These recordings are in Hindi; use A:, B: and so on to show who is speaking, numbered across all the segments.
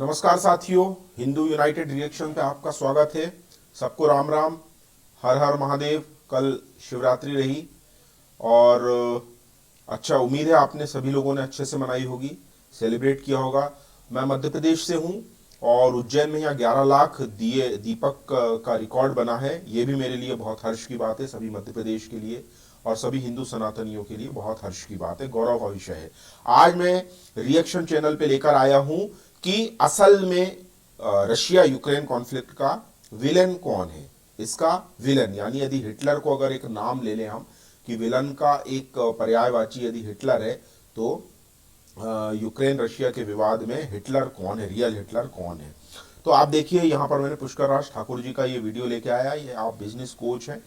A: नमस्कार साथियों, हिंदू यूनाइटेड रिएक्शन पे आपका स्वागत है। सबको राम राम, हर हर महादेव। कल शिवरात्रि रही और अच्छा उम्मीद है आपने सभी लोगों ने अच्छे से मनाई होगी, सेलिब्रेट किया होगा। मैं मध्य प्रदेश से हूँ और उज्जैन में यहाँ 11 लाख दीपक का रिकॉर्ड बना है। ये भी मेरे लिए बहुत हर्ष की बात है, सभी मध्य प्रदेश के लिए और सभी हिंदू सनातनियों के लिए बहुत हर्ष की बात है, गौरव का विषय है। आज मैं रिएक्शन चैनल पे लेकर आया हूँ कि असल में रशिया यूक्रेन कॉन्फ्लिक्ट का विलन कौन है। इसका विलन यानी यदि हिटलर को अगर एक नाम ले लें हम कि विलन का एक पर्यायवाची यदि हिटलर है, तो यूक्रेन रशिया के विवाद में हिटलर कौन है, रियल हिटलर कौन है। तो आप देखिए यहाँ पर मैंने पुष्कर राज ठाकुर जी का ये वीडियो लेके आया। ये आप बिजनेस कोच हैं।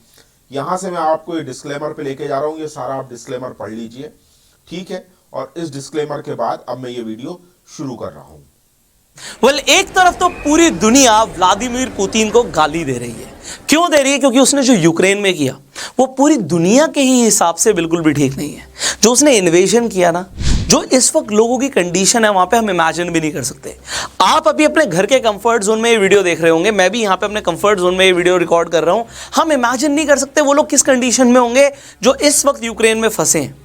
A: यहाँ से मैं आपको ये डिस्क्लेमर पे लेके जा रहा हूँ, ये सारा आप डिस्क्लेमर पढ़ लीजिए, ठीक है। और इस डिस्क्लेमर के बाद अब मैं ये वीडियो शुरू कर रहा हूँ।
B: एक तरफ तो पूरी दुनिया व्लादिमीर पुतिन को गाली दे रही है। क्यों दे रही है? क्योंकि उसने जो यूक्रेन में किया वो पूरी दुनिया के ही हिसाब से बिल्कुल भी ठीक नहीं है। जो उसने इन्वेजन किया ना, जो इस वक्त लोगों की कंडीशन है वहां पे हम इमेजिन भी नहीं कर सकते। आप अभी अपने घर के कंफर्ट जोन में ये वीडियो देख रहे होंगे, मैं भी यहाँ पे अपने कंफर्ट जोन में ये वीडियो रिकॉर्ड कर रहा हूँ। हम इमेजिन नहीं कर सकते वो लोग किस कंडीशन में होंगे जो इस वक्त यूक्रेन में फंसे हैं।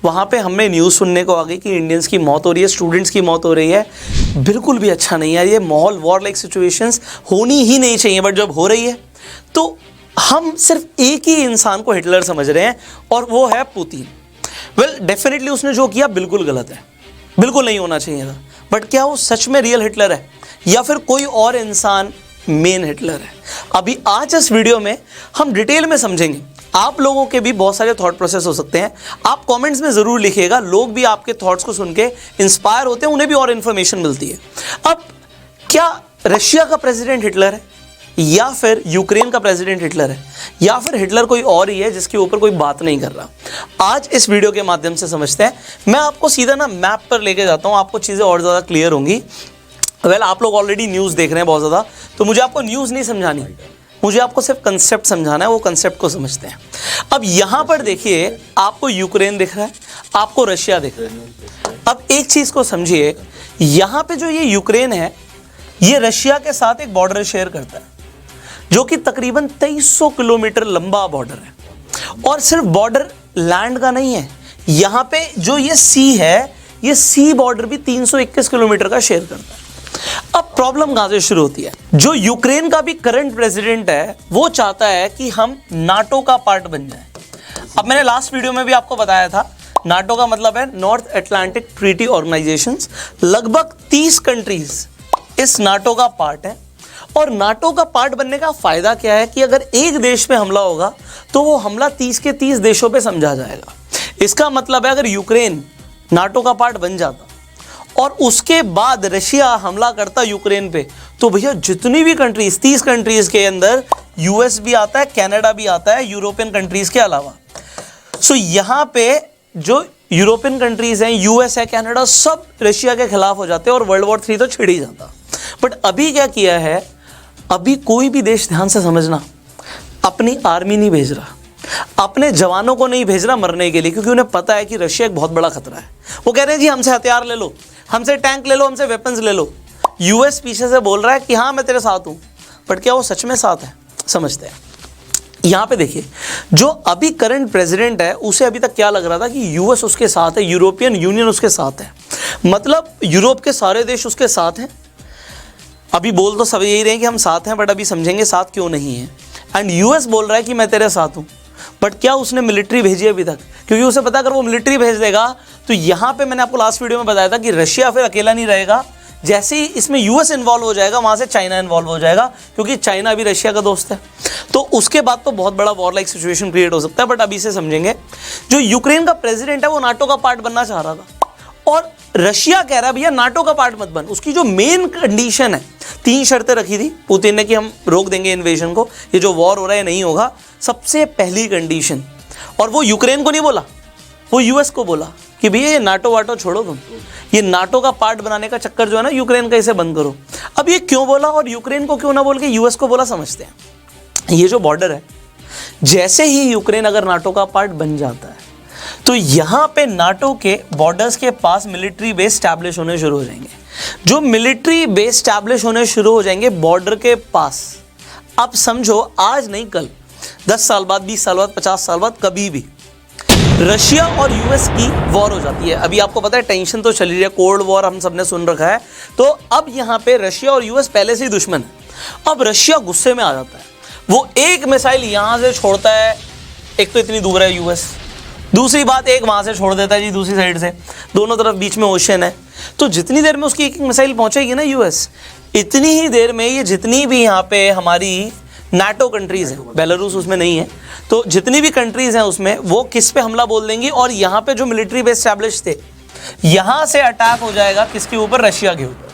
B: वहाँ पे हमें न्यूज़ सुनने को आ गई कि इंडियंस की मौत हो रही है, स्टूडेंट्स की मौत हो रही है। बिल्कुल भी अच्छा नहीं है ये माहौल। वॉर लाइक सिचुएशंस होनी ही नहीं चाहिए, बट जब हो रही है तो हम सिर्फ एक ही इंसान को हिटलर समझ रहे हैं और वो है पुतिन। डेफिनेटली उसने जो किया बिल्कुल गलत है, बिल्कुल नहीं होना चाहिए था। बट क्या वो सच में रियल हिटलर है या फिर कोई और इंसान मेन हिटलर है? अभी आज इस वीडियो में हम डिटेल में समझेंगे। आप लोगों के भी बहुत सारे थॉट प्रोसेस हो सकते हैं, आप कमेंट्स में ज़रूर लिखिएगा। लोग भी आपके थॉट्स को सुन के इंस्पायर होते हैं, उन्हें भी और इन्फॉर्मेशन मिलती है। अब क्या रशिया का प्रेसिडेंट हिटलर है या फिर यूक्रेन का प्रेसिडेंट हिटलर है या फिर हिटलर कोई और ही है जिसके ऊपर कोई बात नहीं कर रहा? आज इस वीडियो के माध्यम से समझते हैं। मैं आपको सीधा ना मैप पर लेके जाता हूँ, आपको चीज़ें और ज़्यादा क्लियर होंगी। आप लोग ऑलरेडी न्यूज़ देख रहे हैं बहुत ज़्यादा, तो मुझे आपको न्यूज़ नहीं समझानी, मुझे आपको सिर्फ कंसेप्ट समझाना है। वो कंसेप्ट को समझते हैं। अब यहाँ पर देखिए, आपको यूक्रेन दिख रहा है, आपको रशिया दिख रहा है। अब एक चीज़ को समझिए, यहाँ पे जो ये यूक्रेन है ये रशिया के साथ एक बॉर्डर शेयर करता है जो कि तकरीबन 2300 किलोमीटर लंबा बॉर्डर है। और सिर्फ बॉर्डर लैंड का नहीं है, यहाँ पे जो ये सी है, ये सी बॉर्डर भी 321 किलोमीटर का शेयर करता है। अब प्रॉब्लम कहां से शुरू होती है? जो यूक्रेन का भी करंट प्रेसिडेंट है वो चाहता है कि हम नाटो का पार्ट बन जाए। अब मैंने लास्ट वीडियो में भी आपको बताया था, नाटो का मतलब है नॉर्थ अटलांटिक ट्रीटी ऑर्गेनाइजेशंस। लगभग 30 कंट्रीज इस नाटो का पार्ट है। और नाटो का पार्ट बनने का फायदा क्या है कि अगर एक देश पे हमला होगा तो वो हमला 30 के 30 देशों पे समझा जाएगा। इसका मतलब है अगर यूक्रेन नाटो का पार्ट बन जाता और उसके बाद रशिया हमला करता यूक्रेन पे, तो भैया जितनी भी कंट्रीज, 30 कंट्रीज के अंदर यूएस भी आता है, कनाडा भी आता है, यूरोपियन कंट्रीज के अलावा। सो यहाँ पे जो यूरोपियन कंट्रीज हैं, यूएस है, कनाडा, सब रशिया के खिलाफ हो जाते हैं और वर्ल्ड वॉर 3 तो छिड़ ही जाता। बट अभी क्या किया है, अभी कोई भी देश, ध्यान से समझना, अपनी आर्मी नहीं भेज रहा, अपने जवानों को नहीं भेज रहा मरने के लिए, क्योंकि उन्हें पता है कि रशिया एक बहुत बड़ा खतरा है। वो कह रहे हैं जी हमसे हथियार ले लो, हमसे टैंक ले लो, हमसे वेपन्स ले लो। यूएस पीछे से बोल रहा है कि हाँ मैं तेरे साथ हूँ, बट क्या वो सच में साथ है? समझते हैं। यहाँ पे देखिए, जो अभी करंट प्रेसिडेंट है उसे अभी तक क्या लग रहा था कि यूएस उसके साथ है, यूरोपियन यूनियन उसके साथ है, मतलब यूरोप के सारे देश उसके साथ हैं। अभी बोल तो सब यही रहे हैं कि हम साथ हैं, बट अभी समझेंगे साथ क्यों नहीं है। एंड यूएस बोल रहा है कि मैं तेरे साथ हूँ, बट क्या उसने मिलिट्री भेजी अभी तक? क्योंकि उसे पता अगर वो मिलिट्री भेज देगा तो यहाँ पे मैंने आपको लास्ट वीडियो में बताया था कि रशिया फिर अकेला नहीं रहेगा। जैसे ही इसमें यूएस इन्वॉल्व हो जाएगा, वहाँ से चाइना इन्वॉल्व हो जाएगा, क्योंकि चाइना भी रशिया का दोस्त है। तो उसके बाद तो बहुत बड़ा वॉर लाइक सिचुएशन क्रिएट हो सकता है। बट अभी से समझेंगे, जो यूक्रेन का प्रेसिडेंट है वो नाटो का पार्ट बनना चाह रहा था और रशिया कह रहा है भैया नाटो का पार्ट मत बन। उसकी जो मेन कंडीशन है, 3 शर्तें रखी थी पुतिन ने कि हम रोक देंगे इन्वेजन को, ये जो वॉर हो रहा है नहीं होगा। सबसे पहली कंडीशन, और वो यूक्रेन को नहीं बोला, वो यूएस को बोला कि भैया ये नाटो वाटो छोड़ो, तुम ये नाटो का पार्ट बनाने का चक्कर जो है ना यूक्रेन का, इसे बंद करो। अब ये क्यों बोला और यूक्रेन को क्यों ना बोल के यूएस को बोला, समझते हैं। ये जो बॉर्डर है, जैसे ही यूक्रेन अगर नाटो का पार्ट बन जाता है तो यहाँ पे नाटो के बॉर्डर्स के पास मिलिट्री बेस स्टैब्लिश होने शुरू हो जाएंगे। जो मिलिट्री बेस स्टैब्लिश होने शुरू हो जाएंगे बॉर्डर के पास, अब समझो आज नहीं कल, 10 साल बाद, 20 साल बाद, 50 साल बाद, कभी भी रशिया और यूएस की वॉर हो जाती है। अभी आपको पता है टेंशन तो चल रही है, कोल्ड वॉर हम सबने सुन रखा है। तो अब यहाँ पे रशिया और यूएस पहले से ही दुश्मन है। अब रशिया गुस्से में आ जाता है, वो एक मिसाइल यहाँ से छोड़ता है, एक तो इतनी दूर है यूएस, दूसरी बात एक वहाँ से छोड़ देता है जी दूसरी साइड से, दोनों तरफ बीच में ओशन है। तो जितनी देर में उसकी एक मिसाइल पहुँचेगी ना यूएस, इतनी ही देर में ये जितनी भी यहाँ पे हमारी नाटो कंट्रीज़ हैं, बेलारूस उसमें नहीं है, तो जितनी भी कंट्रीज़ हैं उसमें वो किस पे हमला बोल देंगी, और यहाँ पे जो मिलिट्री बेस स्टैब्लिश थे यहाँ से अटैक हो जाएगा किसके ऊपर, रशिया के ऊपर।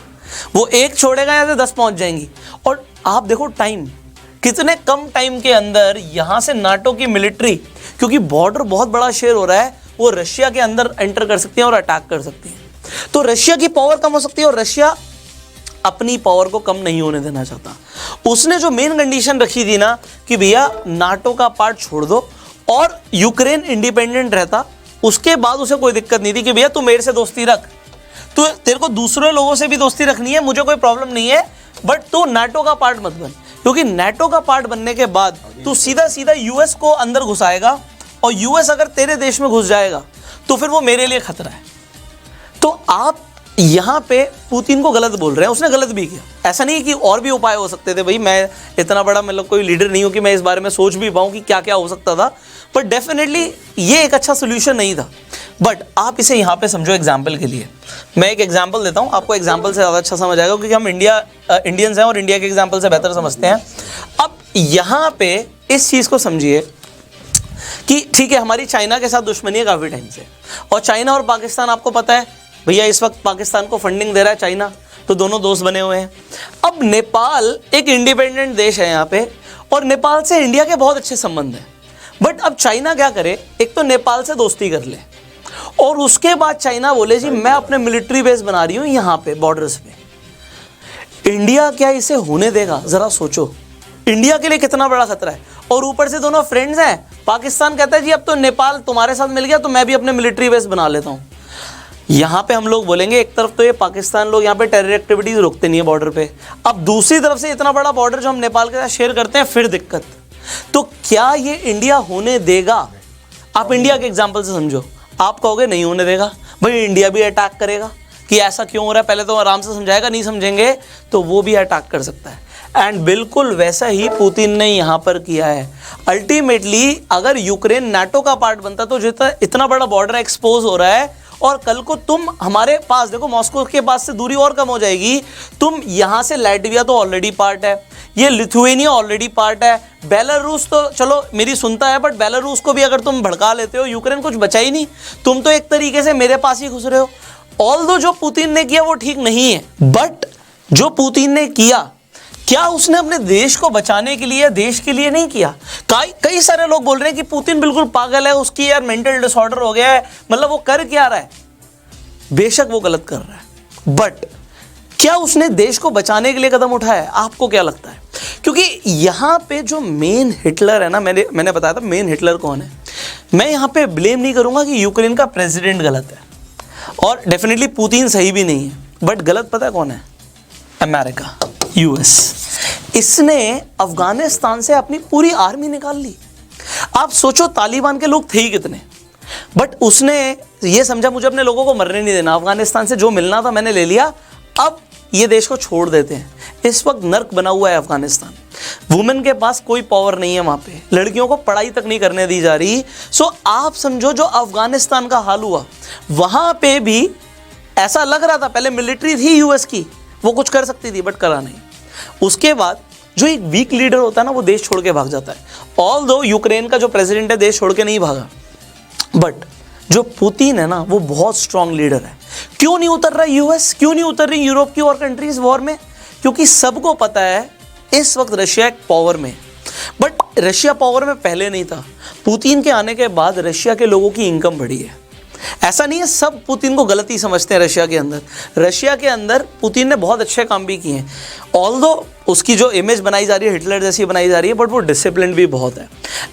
B: वो एक छोड़ेगा, यहाँ से 10 पहुँच जाएंगी। और आप देखो टाइम, कितने कम टाइम के अंदर यहाँ से नाटो की मिलिट्री, क्योंकि बॉर्डर बहुत बड़ा शेयर हो रहा है, वो रशिया के अंदर एंटर कर सकती है और अटैक कर सकती है। तो रशिया की पावर कम हो सकती है, और रशिया अपनी पावर को कम नहीं होने देना चाहता। उसने जो मेन कंडीशन रखी थी ना कि भैया नाटो का पार्ट छोड़ दो और यूक्रेन इंडिपेंडेंट रहता, उसके बाद उसे कोई दिक्कत नहीं थी कि भैया तू मेरे से दोस्ती रख, तो तेरे को दूसरे लोगों से भी दोस्ती रखनी है, मुझे कोई प्रॉब्लम नहीं है, बट तू नाटो का पार्ट मत बन, क्योंकि नाटो का पार्ट बनने के बाद तू सीधा सीधा यूएस को अंदर घुसाएगा, और यूएस अगर तेरे देश में घुस जाएगा तो फिर वो मेरे लिए खतरा है। तो आप यहाँ पे पुतिन को गलत बोल रहे हैं, उसने गलत भी किया। ऐसा नहीं कि और भी उपाय हो सकते थे, भाई मैं इतना बड़ा मतलब कोई लीडर नहीं हूँ कि मैं इस बारे में सोच भी पाऊँ कि क्या क्या हो सकता था, पर डेफिनेटली ये एक अच्छा सोल्यूशन नहीं था। बट आप इसे यहाँ पे समझो एग्जाम्पल के लिए। मैं एक एग्जाम्पल देता हूँ, आपको एग्जाम्पल से ज़्यादा अच्छा समझ आएगा, क्योंकि हम इंडियंस हैं और इंडिया के एग्जाम्पल से बेहतर समझते हैं। अब यहाँ पे इस चीज़ को समझिए कि ठीक है, हमारी चाइना के साथ दुश्मनी है काफ़ी टाइम से, और चाइना और पाकिस्तान आपको पता है भैया इस वक्त पाकिस्तान को फंडिंग दे रहा है चाइना, तो दोनों दोस्त बने हुए हैं। अब नेपाल एक इंडिपेंडेंट देश है यहाँ पे, और नेपाल से इंडिया के बहुत अच्छे संबंध हैं। बट अब चाइना क्या करे, एक तो नेपाल से दोस्ती कर ले, और उसके बाद चाइना बोले जी मैं अपने मिलिट्री बेस बना रही हूँ यहाँ पे बॉर्डर्स पे। इंडिया क्या इसे होने देगा? ज़रा सोचो, इंडिया के लिए कितना बड़ा खतरा है। और ऊपर से दोनों फ्रेंड्स हैं, पाकिस्तान कहता है जी अब तो नेपाल तुम्हारे साथ मिल गया तो मैं भी अपने मिलिट्री बेस बना लेता हूँ। यहाँ पे हम लोग बोलेंगे एक तरफ तो ये पाकिस्तान लोग यहाँ पे टेरर एक्टिविटीज रोकते नहीं है बॉर्डर पे, अब दूसरी तरफ से इतना बड़ा बॉर्डर जो हम नेपाल के साथ शेयर करते हैं, फिर दिक्कत। तो क्या ये इंडिया होने देगा? आप इंडिया के एग्जाम्पल से समझो, आप कहोगे नहीं होने देगा, भाई इंडिया भी अटैक करेगा कि ऐसा क्यों हो रहा है, पहले तो आराम से समझाएगा, नहीं समझेंगे तो वो भी अटैक कर सकता है। एंड बिल्कुल वैसा ही पुतिन ने यहाँ पर किया है। अल्टीमेटली अगर यूक्रेन नाटो का पार्ट बनता तो जितना इतना बड़ा बॉर्डर एक्सपोज हो रहा है, और कल को तुम हमारे पास देखो, मॉस्को के पास से दूरी और कम हो जाएगी, तुम यहाँ से लैटविया तो ऑलरेडी पार्ट है, ये लिथुएनिया ऑलरेडी पार्ट है, बेलारूस तो चलो मेरी सुनता है, बट बेलारूस को भी अगर तुम भड़का लेते हो, यूक्रेन कुछ बचा ही नहीं, तुम तो एक तरीके से मेरे पास ही घुस रहे हो। ऑल्दो जो पुतिन ने किया वो ठीक नहीं है, बट जो पुतिन ने किया, क्या उसने अपने देश को बचाने के लिए, देश के लिए नहीं किया? कई सारे लोग बोल रहे हैं कि पुतिन बिल्कुल पागल है, उसकी यार मेंटल डिसऑर्डर हो गया है, मतलब वो कर क्या रहा है? बेशक वो गलत कर रहा है, बट क्या उसने देश को बचाने के लिए कदम उठाया है? आपको क्या लगता है? क्योंकि यहाँ पे जो मेन हिटलर है ना, मैंने बताया था मेन हिटलर कौन है। मैं यहाँ पे ब्लेम नहीं करूँगा कि यूक्रेन का प्रेसिडेंट गलत है, और डेफिनेटली पुतिन सही भी नहीं है, बट गलत पता है कौन है? America, US. इसने अफगानिस्तान से अपनी पूरी आर्मी निकाल ली। आप सोचो तालिबान के लोग थे ही कितने, बट उसने ये समझा मुझे अपने लोगों को मरने नहीं देना, अफगानिस्तान से जो मिलना था मैंने ले लिया, अब ये देश को छोड़ देते हैं। इस वक्त नर्क बना हुआ है अफगानिस्तान, वुमेन के पास कोई पावर नहीं है वहाँ पे, लड़कियों को पढ़ाई तक नहीं करने दी जा रही। सो आप समझो जो अफगानिस्तान का हाल हुआ, वहाँ पे भी ऐसा लग रहा था, पहले मिलिट्री थी यूएस की, वो कुछ कर सकती थी, बट करा नहीं। उसके बाद जो एक वीक लीडर होता है ना, वो देश छोड़ के भाग जाता है। ऑल्दो यूक्रेन का जो प्रेसिडेंट है देश छोड़ के नहीं भागा, बट जो पुतिन है ना वो बहुत स्ट्रांग लीडर है। क्यों नहीं उतर रहा यूएस, क्यों नहीं उतर रही यूरोप की और कंट्रीज वॉर में? क्योंकि सबको पता है इस वक्त रशिया एक पावर में, बट रशिया पावर में पहले नहीं था। पुतिन के आने के बाद रशिया के लोगों की इनकम बढ़ी है। ऐसा नहीं है सब पुतिन को गलती समझते हैं। रशिया के अंदर पुतिन ने बहुत अच्छे काम भी किए हैं। ऑल्दो उसकी जो इमेज बनाई जा रही है हिटलर जैसी बनाई जा रही है, बट वो डिसिप्लिन भी बहुत है।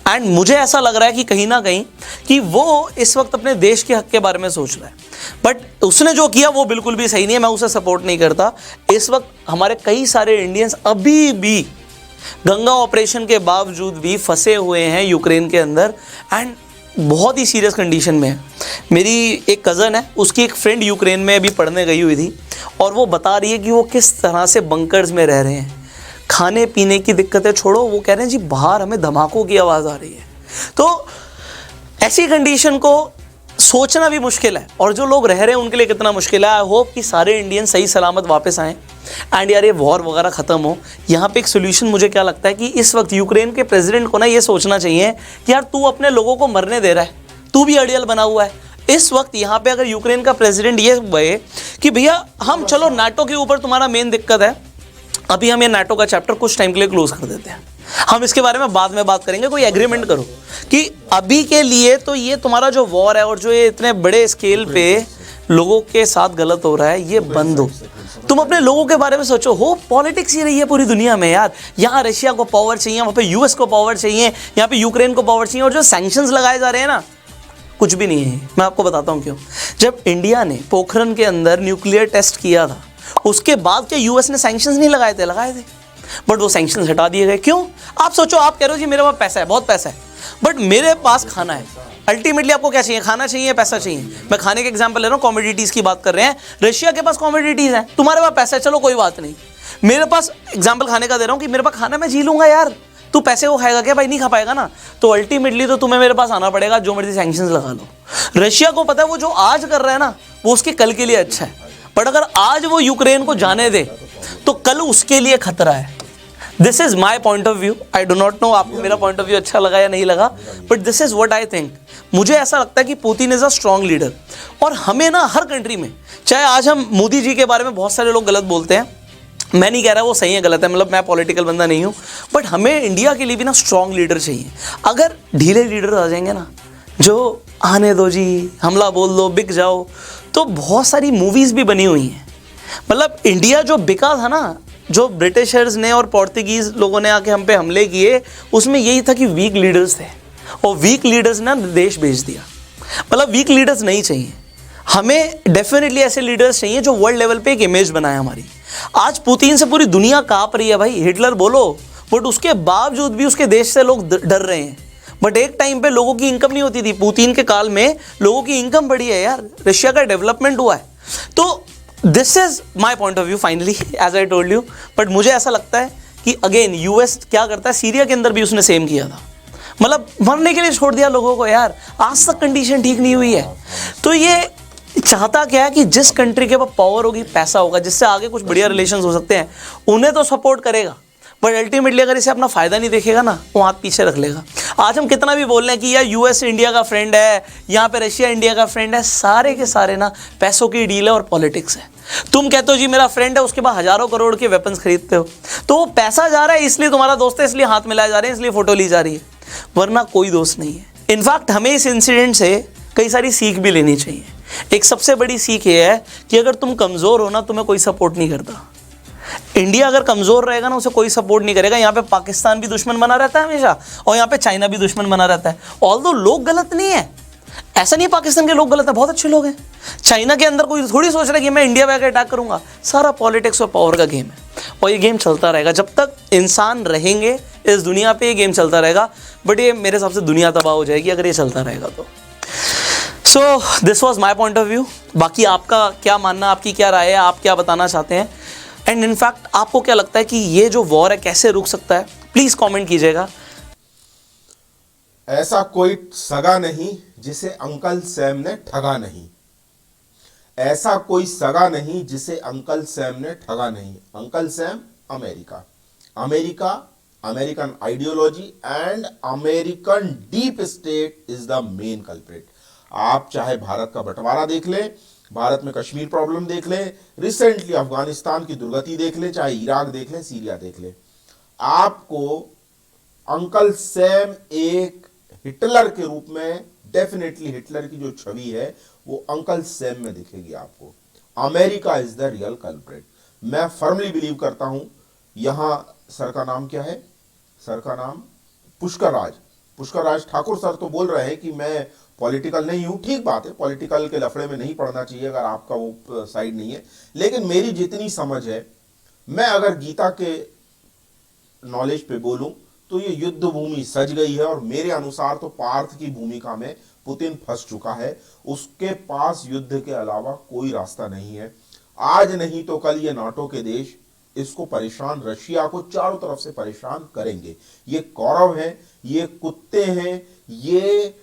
B: एंड मुझे ऐसा लग रहा है कि कहीं ना कहीं कि वो इस वक्त अपने देश के हक के बारे में सोच रहा है, बट उसने जो किया वो बिल्कुल भी सही नहीं है, मैं उसे सपोर्ट नहीं करता। इस वक्त हमारे कई सारे इंडियंस अभी भी गंगा ऑपरेशन के बावजूद भी फंसे हुए हैं यूक्रेन के अंदर, एंड बहुत ही सीरियस कंडीशन में है। मेरी एक कज़न है, उसकी एक फ्रेंड यूक्रेन में अभी पढ़ने गई हुई थी, और वो बता रही है कि वो किस तरह से बंकर्स में रह रहे हैं। खाने पीने की दिक्कतें छोड़ो, वो कह रहे हैं जी बाहर हमें धमाकों की आवाज़ आ रही है। तो ऐसी कंडीशन को सोचना भी मुश्किल है, और जो लोग रह रहे हैं उनके लिए कितना मुश्किल है। आई होप कि सारे इंडियन सही सलामत वापस आएँ एंड यार ये वॉर वगैरह ख़त्म हो। यहाँ पे एक सोल्यूशन मुझे क्या लगता है कि इस वक्त यूक्रेन के प्रेसिडेंट को ना ये सोचना चाहिए कि यार तू अपने लोगों को मरने दे रहा है, तू भी अड़ियल बना हुआ है। इस वक्त यहाँ पे अगर यूक्रेन का प्रेसिडेंट ये कहे कि भैया हम चलो नाटो के ऊपर तुम्हारा मेन दिक्कत है, अभी हम ये नाटो का चैप्टर कुछ टाइम के लिए क्लोज कर देते हैं, हम इसके बारे में बाद में बात करेंगे, कोई एग्रीमेंट करो कि अभी के लिए तो ये तुम्हारा जो वॉर है और जो ये इतने बड़े स्केल पे लोगों के साथ गलत हो रहा है ये बंद हो। तुम अपने लोगों के बारे में सोचो। हो पॉलिटिक्स ही रही है पूरी दुनिया में यार, यहाँ रशिया को पावर चाहिए, वहाँ पे यूएस को पावर चाहिए, यहाँ पे यूक्रेन को पावर चाहिए, और जो सैंक्शंस लगाए जा रहे हैं ना कुछ भी नहीं है। मैं आपको बताता हूँ क्यों। जब इंडिया ने पोखरण के अंदर न्यूक्लियर टेस्ट किया था उसके बाद क्या यूएस ने सैंक्शंस नहीं लगाए थे? लगाए थे, बट वो सैंक्शंस हटा दिए गए। क्यों? आप सोचो, आप कह रहे हो जी मेरे पास पैसा है, बहुत पैसा है, बट मेरे पास खाना है। अल्टीमेटली आपको क्या चाहिए? खाना चाहिए, पैसा चाहिए। मैं खाने के एग्जांपल ले रहा हूँ, कॉमोडिटीज़ की बात कर रहे हैं। रशिया के पास कॉमोडिटीज़ हैं, तुम्हारे पास पैसा है, चलो कोई बात नहीं। मेरे पास एग्जांपल खाने का दे रहा हूँ कि मेरे पास खाना, मैं जी लूँगा यार, तू पैसे को खाएगा क्या भाई? नहीं खा पाएगा ना। तो अल्टीमेटली तो तुम्हें मेरे पास आना पड़ेगा, जो मर्जी सैंक्शंस लगा लो। रशिया को पता है वो जो आज कर रहा है ना वो उसके कल के लिए अच्छा है, बट अगर आज वो यूक्रेन को जाने दे तो कल उसके लिए खतरा है। This is my point of view. I do not know आपको मेरा पॉइंट ऑफ व्यू अच्छा लगा या नहीं लगा, but this is what I think. मुझे ऐसा लगता है कि Putin is a strong leader, और हमें ना हर कंट्री में, चाहे आज हम मोदी जी के बारे में बहुत सारे लोग गलत बोलते हैं, मैं नहीं कह रहा वो सही है गलत है, मतलब मैं पॉलिटिकल बंदा नहीं हूँ, बट हमें इंडिया के लिए भी ना स्ट्रॉन्ग लीडर चाहिए। अगर ढीले लीडर आ जाएंगे ना, जो आने दो जी, हमला बोल दो, बिक जाओ, तो बहुत सारी मूवीज़ भी बनी हुई हैं। मतलब इंडिया जो बिका था ना, जो ब्रिटिशर्स ने और पोर्तुगीज़ लोगों ने आके हम पे हमले किए, उसमें यही था कि वीक लीडर्स थे, और वीक लीडर्स ने देश बेच दिया। मतलब वीक लीडर्स नहीं चाहिए हमें, डेफिनेटली ऐसे लीडर्स चाहिए जो वर्ल्ड लेवल पे एक इमेज बनाए हमारी। आज पुतिन से पूरी दुनिया काँप रही है भाई, हिटलर बोलो, बट उसके बावजूद भी उसके देश से लोग डर रहे हैं। बट एक टाइम पे लोगों की इनकम नहीं होती थी, पुतिन के काल में लोगों की इनकम बढ़ी है यार, रशिया का डेवलपमेंट हुआ है। तो this is my point of view finally, as I told you. But मुझे ऐसा लगता है कि अगेन यूएस क्या करता है, सीरिया के अंदर भी उसने सेम किया था, मतलब मरने के लिए छोड़ दिया लोगों को यार, आज तक कंडीशन ठीक नहीं हुई है। तो ये चाहता क्या है कि जिस कंट्री के पास पावर होगी, पैसा होगा, जिससे आगे कुछ बढ़िया रिलेशंस हो सकते हैं, उन्हें तो सपोर्ट करेगा, बट अल्टीमेटली अगर इसे अपना फ़ायदा नहीं देखेगा ना, वो हाथ पीछे रख लेगा। आज हम कितना भी बोल रहे हैं कि यार यूएस इंडिया का फ्रेंड है, यहाँ पे रशिया इंडिया का फ्रेंड है, सारे के सारे ना पैसों की डील है और पॉलिटिक्स है। तुम कहते हो जी मेरा फ्रेंड है, उसके बाद हज़ारों करोड़ के वेपन्स खरीदते हो, तो वो पैसा जा रहा है इसलिए तुम्हारा दोस्त है, इसलिए हाथ मिलाए जा रहे हैं, इसलिए फ़ोटो ली जा रही है, वरना कोई दोस्त नहीं है। इनफैक्ट हमें इस इंसिडेंट से कई सारी सीख भी लेनी चाहिए। एक सबसे बड़ी सीख ये है कि अगर तुम कमज़ोर हो ना, तुम्हें कोई सपोर्ट नहीं करता। इंडिया अगर कमज़ोर रहेगा ना, उसे कोई सपोर्ट नहीं करेगा। यहाँ पे पाकिस्तान भी दुश्मन बना रहता है हमेशा, और यहाँ पे चाइना भी दुश्मन बना रहता है। ऑल्दो लोग गलत नहीं है, ऐसा नहीं है पाकिस्तान के लोग गलत हैं, बहुत अच्छे लोग हैं। चाइना के अंदर कोई थोड़ी सोच रहा है कि मैं इंडिया पे आकर अटैक करूँगा। सारा पॉलिटिक्स और पावर का गेम है, और ये गेम चलता रहेगा जब तक इंसान रहेंगे इस दुनिया पे, ये गेम चलता रहेगा। बट ये मेरे हिसाब से दुनिया तबाह हो जाएगी अगर ये चलता रहेगा तो। So this was my point of view. बाकी आपका क्या मानना, आपकी क्या राय है, आप क्या बताना चाहते हैं, एंड इनफैक्ट आपको क्या लगता है कि ये जो वॉर है कैसे रुक सकता है, प्लीज़ कमेंट कीजिएगा।
A: ऐसा कोई सगा नहीं जिसे अंकल सैम ने ठगा नहीं। ऐसा कोई सगा नहीं जिसे अंकल सैम ने ठगा नहीं। Uncle Sam America, America, American ideology and American deep state is the main culprit. आप चाहे भारत का बंटवारा देख लें, भारत में कश्मीर प्रॉब्लम देख लें, रिसेंटली अफगानिस्तान की दुर्गति देख लें, चाहे इराक देख लें, सीरिया देख लें, आपको अंकल सैम एक हिटलर के रूप में, डेफिनेटली हिटलर की जो छवि है वो अंकल सैम में दिखेगी आपको। America is the real culprit. मैं फर्मली बिलीव करता हूं यहाँ सर का नाम क्या है? सर का नाम पुष्कर राज। पुष्कर राज ठाकुर सर तो बोल रहे हैं कि मैं पॉलिटिकल नहीं हूं। ठीक बात है, पॉलिटिकल के लफड़े में नहीं पड़ना चाहिए अगर आपका वो साइड नहीं है, लेकिन मेरी जितनी समझ है, मैं अगर गीता के नॉलेज पे बोलूं तो ये युद्ध भूमि सज गई है, और मेरे अनुसार तो पार्थ की भूमिका में पुतिन फंस चुका है। उसके पास युद्ध के अलावा कोई रास्ता नहीं है। आज नहीं तो कल ये नाटो के देश इसको परेशान, रशिया को चारों तरफ से परेशान करेंगे। ये कौरव हैं, ये कुत्ते हैं, ये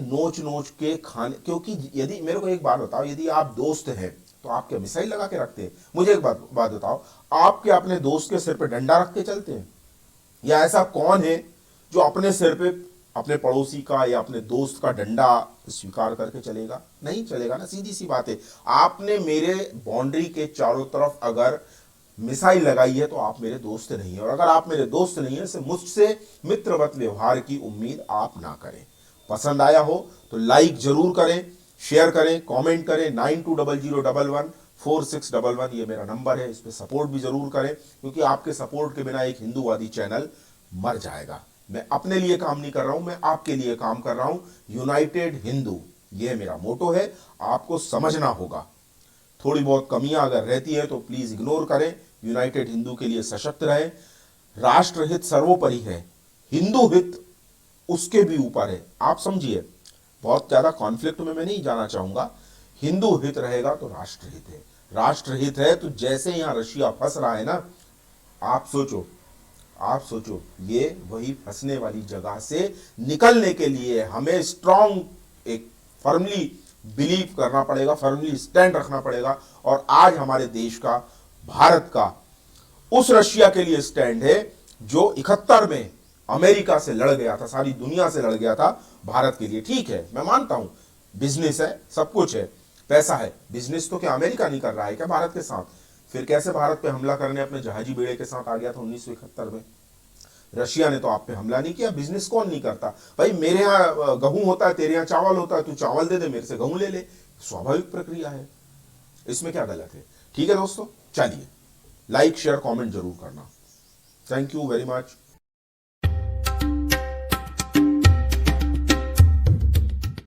A: नोच नोच के खाने। क्योंकि यदि मेरे को एक बात बताओ, यदि आप दोस्त हैं तो आप क्या मिसाइल लगा के रखते हैं? मुझे एक बात बताओ, आप क्या अपने दोस्त के सिर पे डंडा रख के चलते हैं? या ऐसा कौन है जो अपने सिर पे अपने पड़ोसी का या अपने दोस्त का डंडा स्वीकार करके चलेगा? नहीं चलेगा ना, सीधी सी बात है। आपने मेरे बाउंड्री के चारों तरफ अगर मिसाइल लगाई है तो आप मेरे दोस्त नहीं है, और अगर आप मेरे दोस्त नहीं है तो मुझसे मित्रवत व्यवहार की उम्मीद आप ना करें। पसंद आया हो तो लाइक जरूर करें, शेयर करें, कमेंट करें। 9200114611 ये मेरा नंबर है, इस पे सपोर्ट भी जरूर करें, क्योंकि आपके सपोर्ट के बिना एक हिंदूवादी चैनल मर जाएगा। मैं अपने लिए काम नहीं कर रहा हूं, मैं आपके लिए काम कर रहा हूं। यूनाइटेड हिंदू, ये मेरा मोटो है, आपको समझना होगा। थोड़ी बहुत कमियां अगर रहती है तो प्लीज इग्नोर करें। यूनाइटेड हिंदू के लिए सशक्त रहें। राष्ट्रहित सर्वोपरि है, हिंदू हित उसके भी ऊपर है। आप समझिए, बहुत ज्यादा कॉन्फ्लिक्ट में मैं नहीं जाना चाहूंगा। हिंदू हित रहेगा तो राष्ट्रहित है, राष्ट्रहित है तो जैसे यहां रशिया फंस रहा है ना, आप सोचो ये वही फंसने वाली जगह से निकलने के लिए हमें स्ट्रांग, एक फर्मली बिलीव करना पड़ेगा, फर्मली स्टैंड रखना पड़ेगा। और आज हमारे देश का, भारत का उस रशिया के लिए स्टैंड है जो 71 में अमेरिका से लड़ गया था, सारी दुनिया से लड़ गया था भारत के लिए। ठीक है, मैं मानता हूं बिजनेस है, सब कुछ है, पैसा है। बिजनेस तो क्या अमेरिका नहीं कर रहा है क्या भारत के साथ? फिर कैसे भारत पे हमला करने अपने जहाजी बेड़े के साथ आ गया था 1971 में? रशिया ने तो आप पे हमला नहीं किया। बिजनेस कौन नहीं करता भाई? मेरे यहाँ गेहूं होता है, तेरे यहाँ चावल होता है, तू चावल दे दे, मेरे से गेहूं ले ले, स्वाभाविक प्रक्रिया है, इसमें क्या गलत है? ठीक है दोस्तों, चलिए लाइक शेयर कमेंट जरूर करना। Thank you very much.